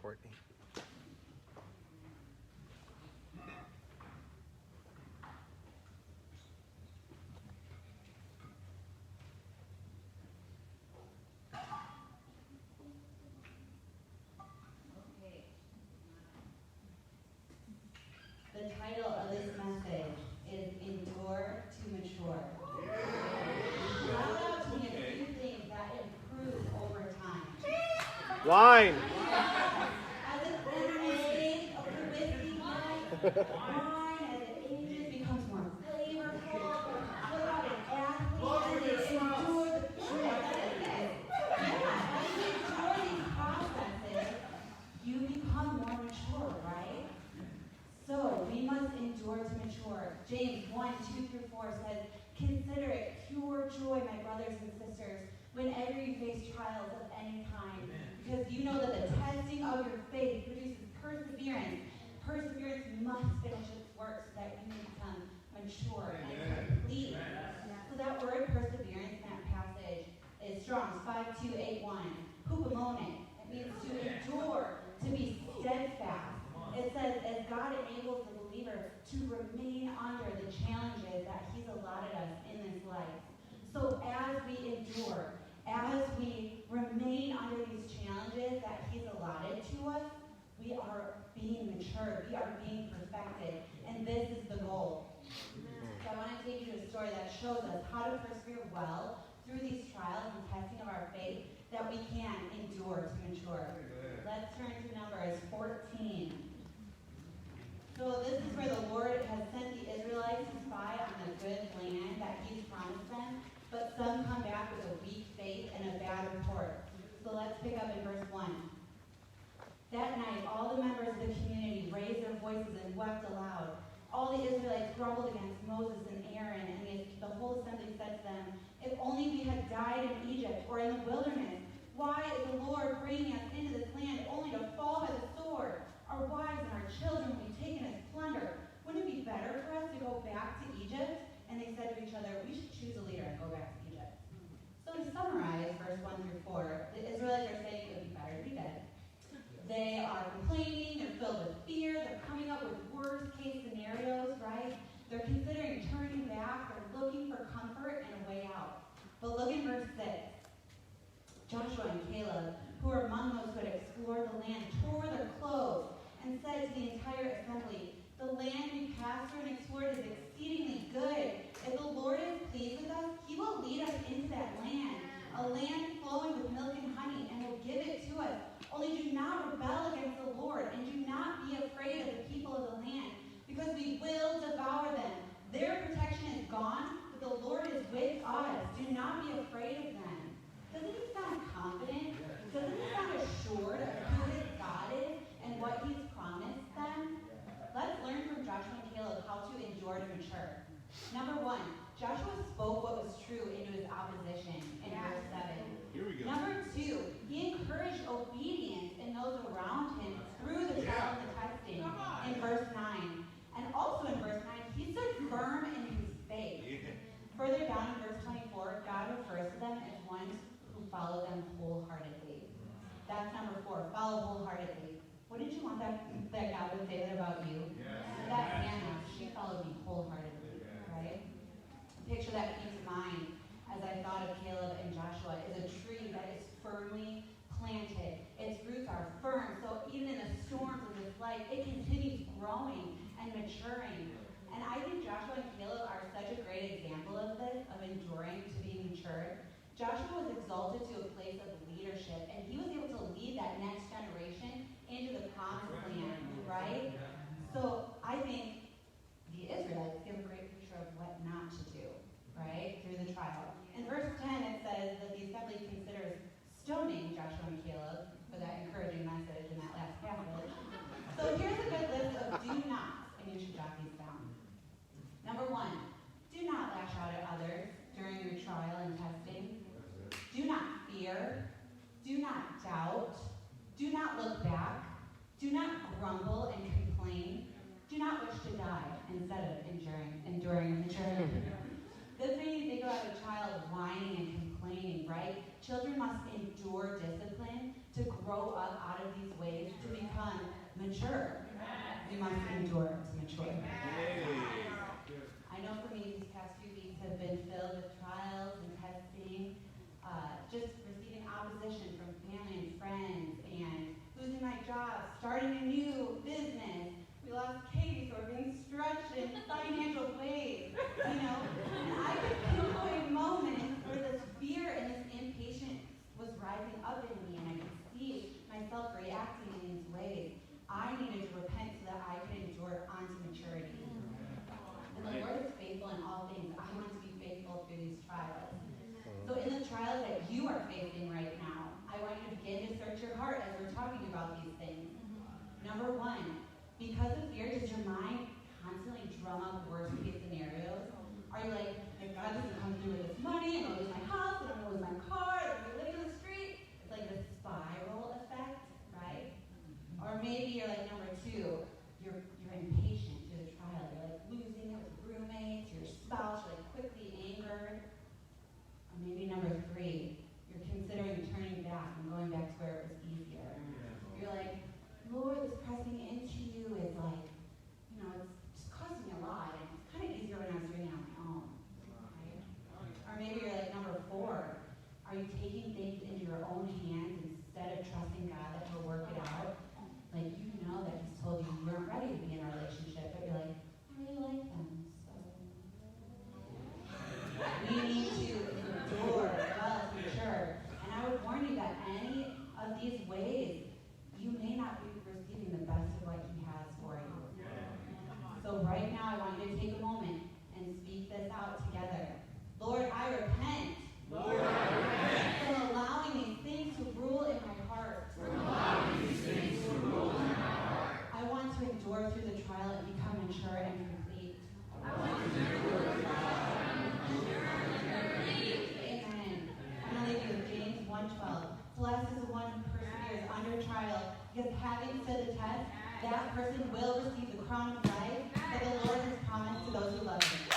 Courtney. The title of this message is Endure to Mature. Shout out to me a few things that improve over time. Wine. As an age of the whiskey, wine as it ages becomes more flavorful. What about an athlete as they endure the as you endure these processes, you become more mature, right? So we must endure to mature. James 1:2-4 says, "Consider it pure joy, my brothers and sisters, whenever you face trials of any kind, because you know that the testing of your faith produces perseverance. Perseverance must finish its work so that you may become mature and complete." So that word perseverance in that passage is Strong's 5281. Hupomone. It means to endure, to be steadfast. It says, as God enables the believer to remain under the challenges that he's allotted us in this life. So as we endure, as we remain under these challenges that he's allotted to us, we are being matured, we are being perfected, and this is the goal. So I want to take you to a story that shows us how to persevere well through these trials and testing of our faith, that we can endure to mature. Let's turn to Numbers 14. So this is where the Lord has sent the Israelites to spy on the good land that he's promised them, but some come back with a weak faith and a bad report. So let's pick up in verse 1. That night, all the members of the community raised their voices and wept aloud. All the Israelites grumbled against Moses and Aaron, and the whole assembly said to them, "If only we had died in Egypt or in the wilderness. Why is the Lord bringing us into this land only to fall by the sword? Our wives and our children will be taken as plunder. Wouldn't it be better for us to go back to Egypt?" And they said to each other, "We should choose a leader and go back to Egypt." So to summarize verse 1-4, the Israelites are saying it would be better to be dead. They are complaining, they're filled with fear, they're coming up with worst case scenarios, right? They're considering turning back, they're looking for comfort and a way out. But look in verse 6. Joshua and Caleb, who were among those who had explored the land, tore their clothes and said to the entire assembly, "The land we passed through and explored is exceedingly good. If the Lord is pleased with us, he will lead us into that land, a land flowing with milk and honey, and will give it to us. Only do not rebel against the Lord, and do not be afraid of the people of the land, because we will devour them. Their protection is gone, but the Lord is with us. Do not be afraid of them." Doesn't he sound confident? Doesn't he sound assured of who his God is and what he's promised them? Let's learn from Joshua and Caleb how to endure to mature. Number 1, Joshua spoke what was true into his opposition in verse 7. Here we go. Number 2, he encouraged obedience in those around him through the trial and the testing in verse 9. And also in verse 9, he stood firm in his faith. Further down in verse 24, God refers to them as ones who follow them wholeheartedly. That's number 4, follow wholeheartedly. Wouldn't you want that God would say that about you? Yes. That Hannah, she followed me wholeheartedly, right? The picture that came to mind as I thought of Caleb and Joshua is a tree that is firmly planted. Its roots are firm, so even in the storms of this life, it continues growing and maturing. And I think Joshua and Caleb are such a great example of this, of enduring to being matured. Joshua was exalted to a place of leadership, and he was able to lead that next generation into the promised land, right? So I think the Israelites give a great picture of what not to do, right, through the trial. In verse 10, it says that the assembly considers stoning Joshua and Caleb for that encouraging message in that last passage. So here's a good list of do nots, and you should jot these down. Number 1, do not lash out at others during your trial and testing. Do not fear. Do not doubt. Do not look back. Do not grumble and complain. Do not wish to die instead of enduring the journey. This made me think about a child whining and complaining, right? Children must endure discipline to grow up out of these ways, to become mature. We must endure to mature. I know for me, these past few weeks have been filled with trials and testing, just receiving opposition from family and friends, and losing my job, starting a new business. We lost Katie, so we're being stretched in financial ways, And I could pinpoint moments where this fear and this impatience was rising up in me, and I could see myself reacting in these ways. I needed to repent so that I could endure onto maturity. And the Lord is faithful in all things. I want to be faithful through these trials. So in the trials that you are facing right now, I want you to begin to search your heart as we're talking about these things. Number one, because of fear, does your mind constantly drum up worst case scenarios? Are you like, if God doesn't come through with this money, I'm going to lose my house, and I'm going to lose my car, I'm going to live in the street? It's like the spiral effect, right? Or maybe you're like number two, you're impatient through the trial. You're like losing it with roommates, your spouse, you're like quickly angered. Or maybe number three, you're considering turning back and going back to where it was easier. You're like, Lord, this pressing into you is like, it's just costing me a lot, and it's kind of easier when I was doing it on my own. Right? Or maybe you're like number four, are you taking things into your own hands instead of trusting God that He'll work it out? Like, you know that He's told you weren't ready to be in a relationship, but you're like, I really like them, so. We need to endure, develop, mature. And I would warn you that any of these ways, you may not be receiving the best of what He has for you. So right now, I want you to take a moment and speak this out together. Lord, I repent. Lord, I repent. For allowing these things to rule in my heart. I want to endure through the trial and become mature and complete. Amen. I'm going to leave you with James 1:12. Blessed is the one who perseveres under trial, because having stood the test, that person will receive the crown of life that the Lord has promised to those who love Him.